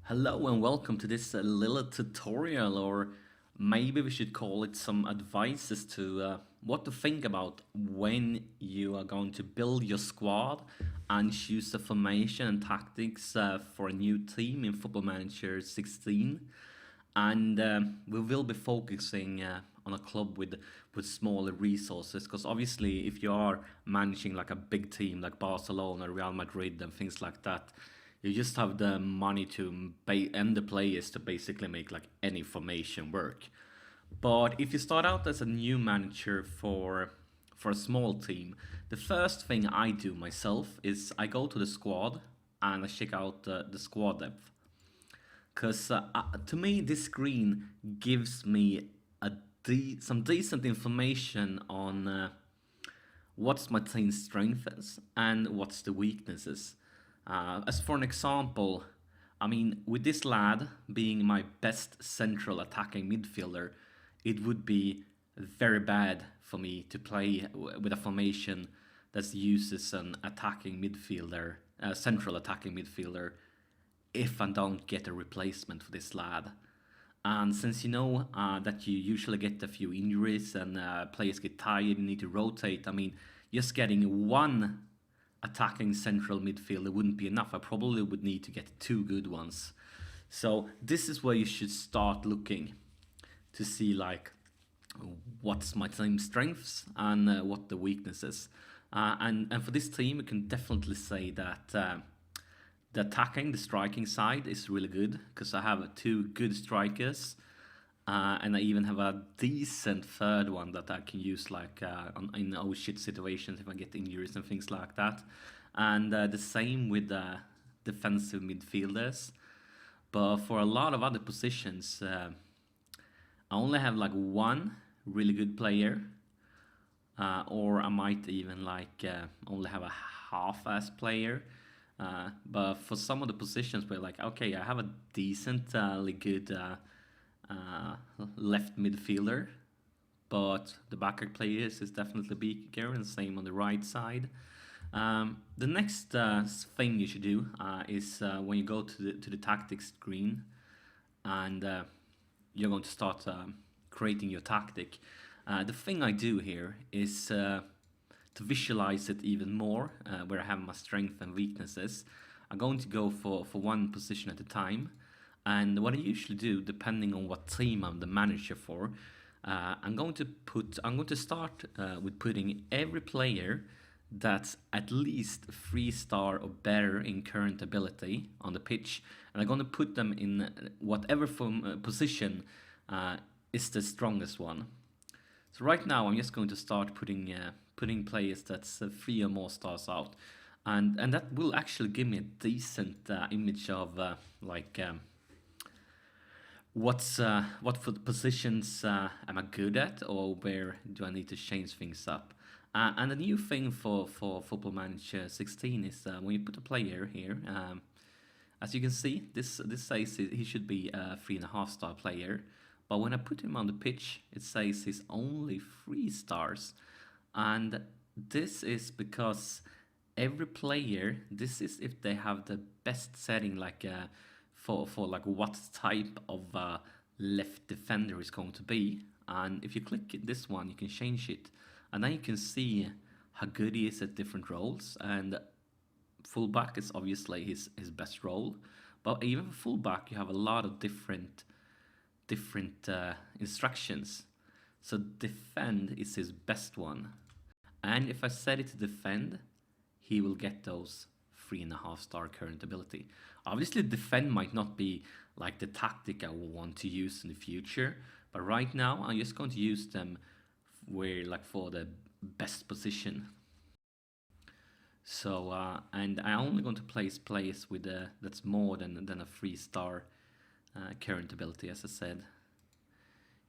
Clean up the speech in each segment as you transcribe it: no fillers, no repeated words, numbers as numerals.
Hello and welcome to this little tutorial, or maybe we should call it some advices to what to think about when you are going to build your squad and choose the formation and tactics for a new team in Football Manager 16. And we will be focusing on a club with smaller resources, because obviously if you are managing like a big team like Barcelona, Real Madrid and things like that, you just have the money to pay and the players to basically make like any formation work. But if you start out as a new manager for a small team, the first thing I do myself is I go to the squad and I check out the squad depth. Because to me, this screen gives me some decent information on what's my team's strengths and what's the weaknesses. As for an example, I mean, with this lad being my best central attacking midfielder, it would be very bad for me to play with a formation that uses an attacking midfielder, central attacking midfielder, if I don't get a replacement for this lad. And since you know that you usually get a few injuries and players get tired, you need to rotate. I mean, just getting one attacking central midfielder wouldn't be enough. I probably would need to get two good ones. So this is where you should start looking to see like what's my team's strengths and what the weaknesses. And for this team, we can definitely say that the striking side is really good, because I have two good strikers, and I even have a decent third one that I can use like in oh shit situations if I get injuries and things like that. And the same with the defensive midfielders. But for a lot of other positions, I only have like one really good player, or I might even like only have a half-ass player. But for some of the positions where like, okay, I have a decently good left midfielder, but the backup players is definitely weaker, and same on the right side. The next thing you should do is when you go to the tactics screen, and you're going to start creating your tactic. The thing I do here is to visualize it even more, where I have my strengths and weaknesses. I'm going to go for one position at a time. And what I usually do, depending on what team I'm the manager for, I'm going to start with putting every player that's at least 3-star or better in current ability on the pitch, and I'm going to put them in whatever position is the strongest one. So right now I'm just going to start putting players that's 3 or more stars out, and that will actually give me a decent image of what for positions am I good at, or where do I need to change things up. And the new thing for Football Manager 16 is when you put a player here, as you can see, this says he should be a 3.5-star player. But when I put him on the pitch, it says he's only 3 stars. And this is because every player, this is if they have the best setting, like for like what type of left defender is going to be. And if you click this one, you can change it, and then you can see how good he is at different roles. And fullback is obviously his best role, but even for fullback you have a lot of different instructions. So defend is his best one, and if I set it to defend, he will get those 3.5-star current ability. Obviously, defend might not be like the tactic I will want to use in the future, but right now I'm just going to use them where like for the best position. So and I'm only going to place players with that's more than a 3-star current ability, as I said,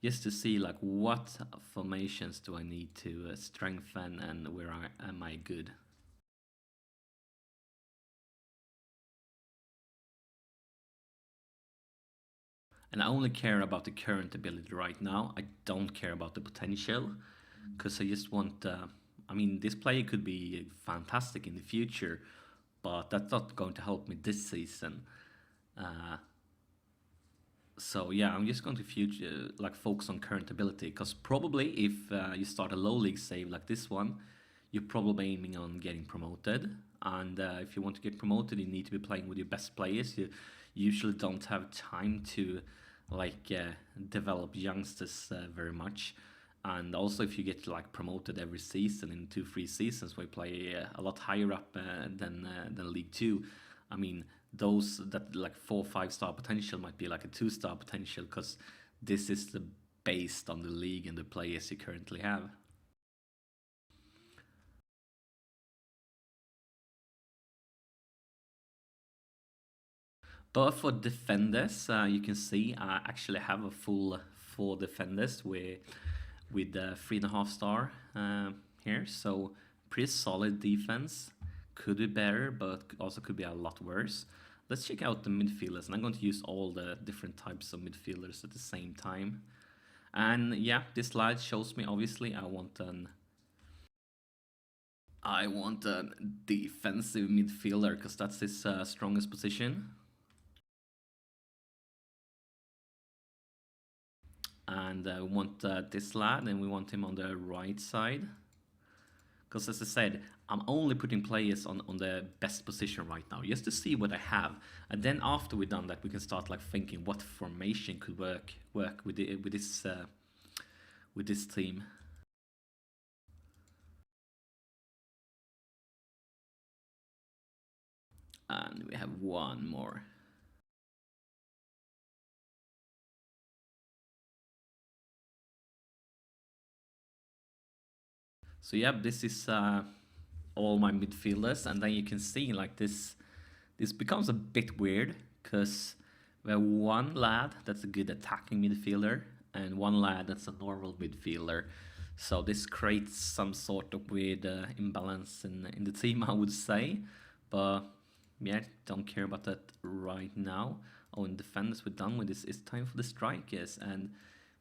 just to see like what formations do I need to strengthen, and where am I good. And I only care about the current ability right now. I don't care about the potential, because I just want. I mean, this player could be fantastic in the future, but that's not going to help me this season. So yeah, I'm just going to future like focus on current ability because probably if you start a low league save like this one, you're probably aiming on getting promoted. And if you want to get promoted, you need to be playing with your best players. You usually don't have time to like develop youngsters very much. And also, if you get like promoted every season in 2 3 seasons, we play a lot higher up than League Two. I mean, those that like 4 5 star potential might be like a 2 star potential because this is the based on the league and the players you currently have. But for defenders, you can see I actually have a full 4 defenders with 3.5 star here. So pretty solid defense. Could be better, but also could be a lot worse. Let's check out the midfielders, and I'm going to use all the different types of midfielders at the same time. And yeah, this slide shows me obviously I want a defensive midfielder because that's his strongest position. And we want this lad, and we want him on the right side. Because as I said, I'm only putting players on the best position right now, just to see what I have. And then after we've done that, we can start like thinking what formation could work with this team. And we have one more. So yeah, this is all my midfielders, and then you can see like this becomes a bit weird because we have one lad that's a good attacking midfielder and one lad that's a normal midfielder. So this creates some sort of weird imbalance in the team, I would say. But yeah, don't care about that right now. Oh, in defenders, we're done with this. It's time for the strikers. And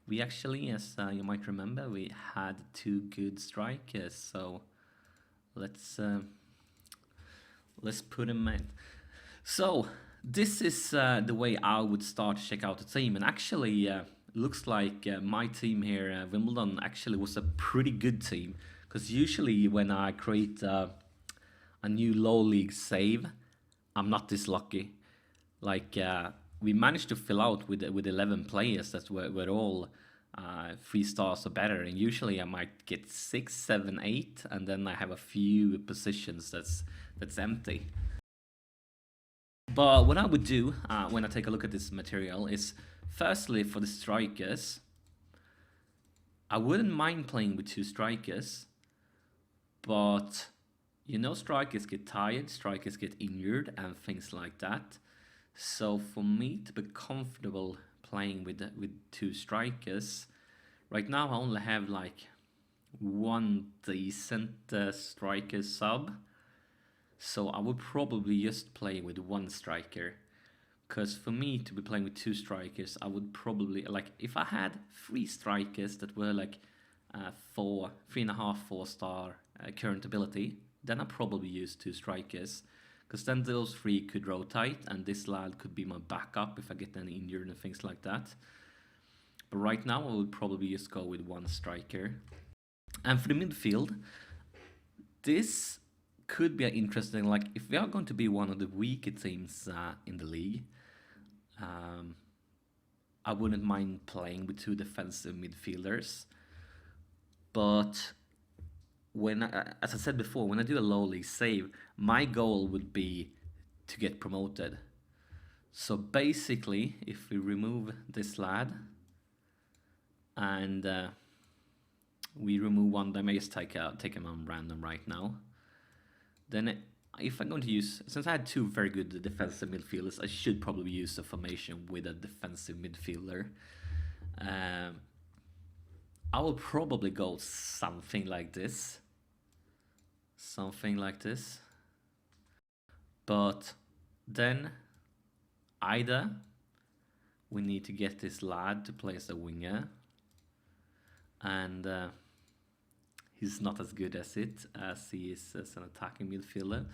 we actually, as you might remember, we had 2 good strikers. So let's uh, let's put them in. So this is the way I would start to check out the team, and actually, looks like my team here, Wimbledon, actually was a pretty good team. Because usually when I create a new low league save, I'm not this lucky. Like we managed to fill out with 11 players that were all 3 stars or better, and usually I might get 6, 7, 8, and then I have a few positions that's empty. But what I would do when I take a look at this material is, firstly, for the strikers, I wouldn't mind playing with 2 strikers, but you know, strikers get tired, strikers get injured, and things like that. So for me to be comfortable playing with 2 strikers, right now I only have like one decent striker sub. So I would probably just play with one striker. Because for me to be playing with 2 strikers, I would probably, like, if I had 3 strikers that were like 3.5, 4 star current ability, then I'd probably use 2 strikers. Because then those 3 could rotate, and this lad could be my backup if I get any injured and things like that. But right now, I would probably just go with one striker. And for the midfield, this could be interesting. Like, if we are going to be one of the weaker teams in the league, I wouldn't mind playing with 2 defensive midfielders. But as I said before, when I do a low league save, my goal would be to get promoted. So basically, if we remove this lad and we remove one, I may just take him on random right now. Then if I'm going to use, since I had 2 very good defensive midfielders, I should probably use a formation with a defensive midfielder. I will probably go something like this. Something like this. But then either we need to get this lad to play as a winger, and he's not as good as he is as an attacking midfielder.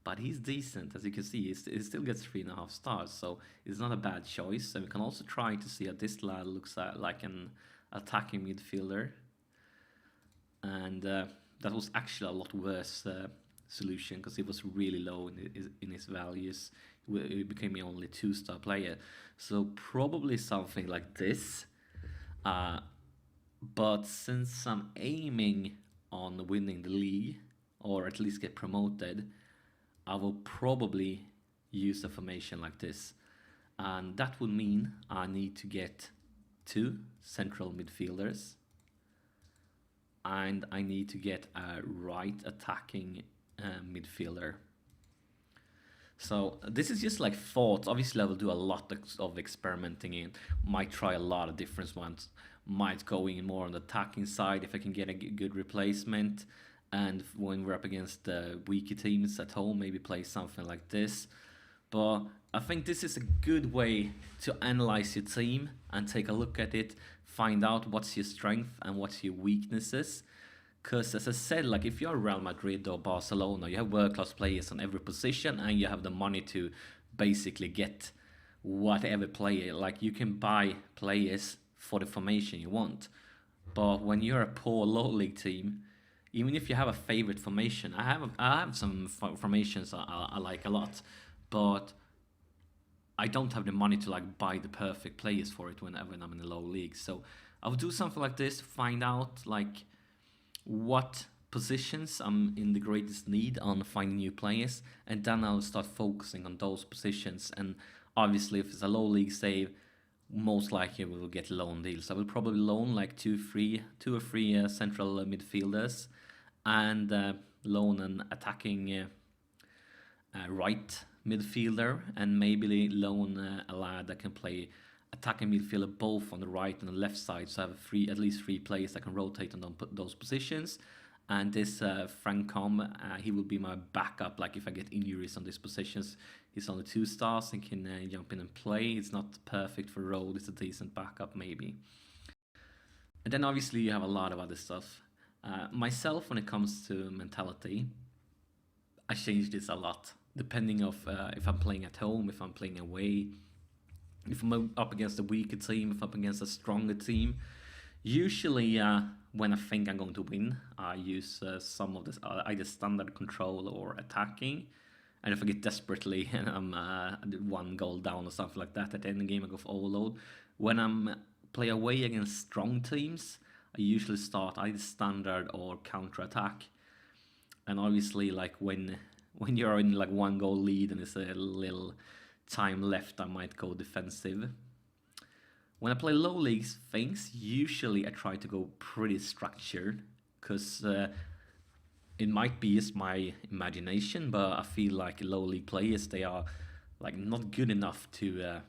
but he's decent. As you can see, he still gets 3.5 stars, so it's not a bad choice. And we can also try to see how this lad looks like an attacking midfielder, and that was actually a lot worse solution because he was really low in his values. He became only 2-star player, so probably something like this. Uh, but since I'm aiming on winning the league or at least get promoted, I will probably use a formation like this. And that would mean I need to get two central midfielders and I need to get a right attacking midfielder. So this is just like thoughts. Obviously, I will do a lot of experimenting in. Might try a lot of different ones. Might go in more on the attacking side if I can get a good replacement. And when we're up against weaker teams at home, maybe play something like this. But I think this is a good way to analyze your team and take a look at it, find out what's your strength and what's your weaknesses. Because as I said, like if you're Real Madrid or Barcelona, you have world-class players on every position and you have the money to basically get whatever player. Like you can buy players for the formation you want. But when you're a poor low league team, even if you have a favorite formation, I have some formations I like a lot, but I don't have the money to like buy the perfect players for it when I'm in the low league. So I'll do something like this, find out like what positions I'm in the greatest need on finding new players, and then I'll start focusing on those positions. And obviously, if it's a low league save, most likely we will get loan deals. I will probably loan like two or three central midfielders, and loan an attacking right midfielder, and maybe loan a lad that can play attacking midfielder both on the right and the left side. So I have at least three players that can rotate on those positions. And this Frank Com, he will be my backup. Like if I get injuries on these positions, he's only 2 stars and can jump in and play. It's not perfect for role. It's a decent backup maybe. And then obviously you have a lot of other stuff. Myself, when it comes to mentality, I change this a lot depending of if I'm playing at home, if I'm playing away, if I'm up against a weaker team, if I'm up against a stronger team. Usually, when I think I'm going to win, I use some of this either standard control or attacking. And if I get desperately and I'm 1 goal down or something like that at the end of the game, I go for overload. When I'm play away against strong teams, I usually start either standard or counter attack. And obviously, like when you're in like 1 goal lead and there's a little time left, I might go defensive. When I play low leagues things, usually I try to go pretty structured because it might be just my imagination, but I feel like low league players, they are like not good enough to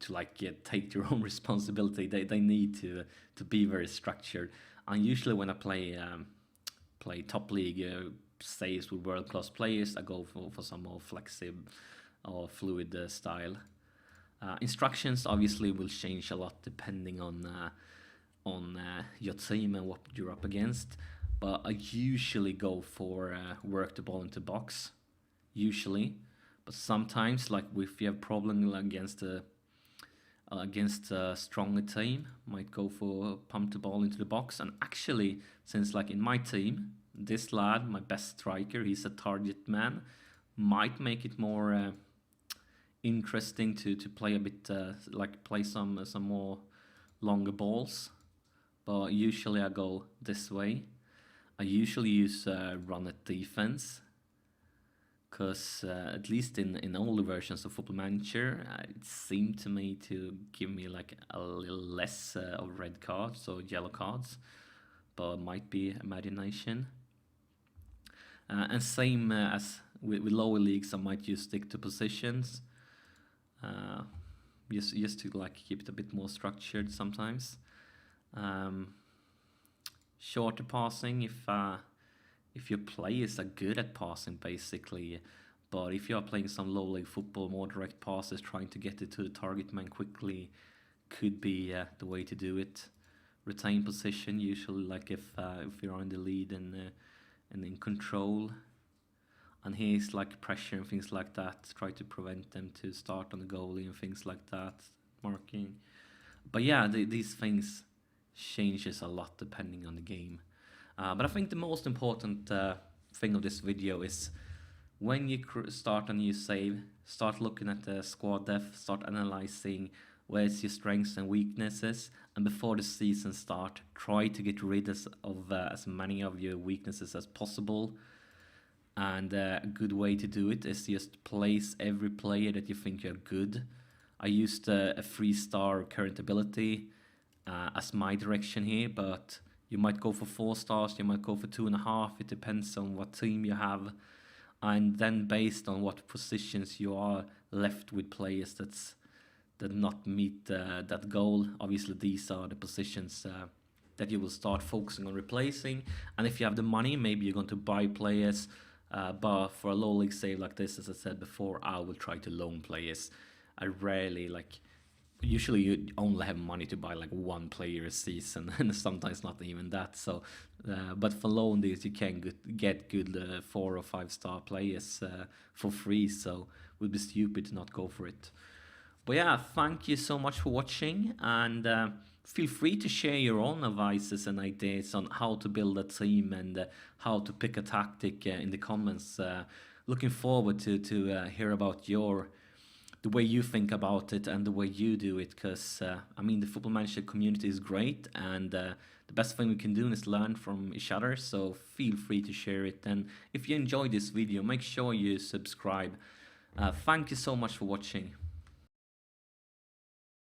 like take their own responsibility. They need to be very structured. And usually when I play top league saves with world class players, I go for some more flexible or fluid style. Instructions obviously will change a lot depending on your team and what you're up against. But I usually go for work the ball into box, usually. But sometimes, like if you have problem against a stronger team, might go for pump the ball into the box. And actually, since like in my team, this lad, my best striker, he's a target man, might make it more interesting to play a bit like play some more longer balls. But usually I go this way. I usually use run at defense because at least in older versions of Football Manager, it seemed to me to give me like a little less of red cards or yellow cards, but it might be imagination. And same as with lower leagues, I might just stick to positions. Just to like keep it a bit more structured sometimes. Shorter passing if your players are good at passing basically, but if you are playing some low league football, more direct passes, trying to get it to the target man quickly could be the way to do it. Retain position usually, like if you're on the lead and in control. And here's like pressure and things like that. Try to prevent them to start on the goalie and things like that. Marking. But yeah, these things changes a lot depending on the game. But I think the most important thing of this video is when you start a new save, start looking at the squad depth, start analyzing where's your strengths and weaknesses, and before the season start, try to get rid of as many of your weaknesses as possible. And a good way to do it is just place every player that you think you're good. I used a 3-star current ability as my direction here, but you might go for 4 stars, you might go for 2.5. It depends on what team you have, and then based on what positions you are left with players that not meet that goal. Obviously, these are the positions that you will start focusing on replacing. And if you have the money, maybe you're going to buy players. But for a low league save like this, as I said before, I will try to loan players. I rarely usually you only have money to buy like one player a season, and sometimes not even that. So, but for loan deals, you can get good 4 or 5-star players for free. So it would be stupid to not go for it. But yeah, thank you so much for watching, and feel free to share your own advices and ideas on how to build a team and how to pick a tactic in the comments. Looking forward to hear about the way you think about it and the way you do it, because I mean, the Football Manager community is great, and the best thing we can do is learn from each other. So feel free to share it, and if you enjoyed this video, make sure you subscribe. Thank you so much for watching.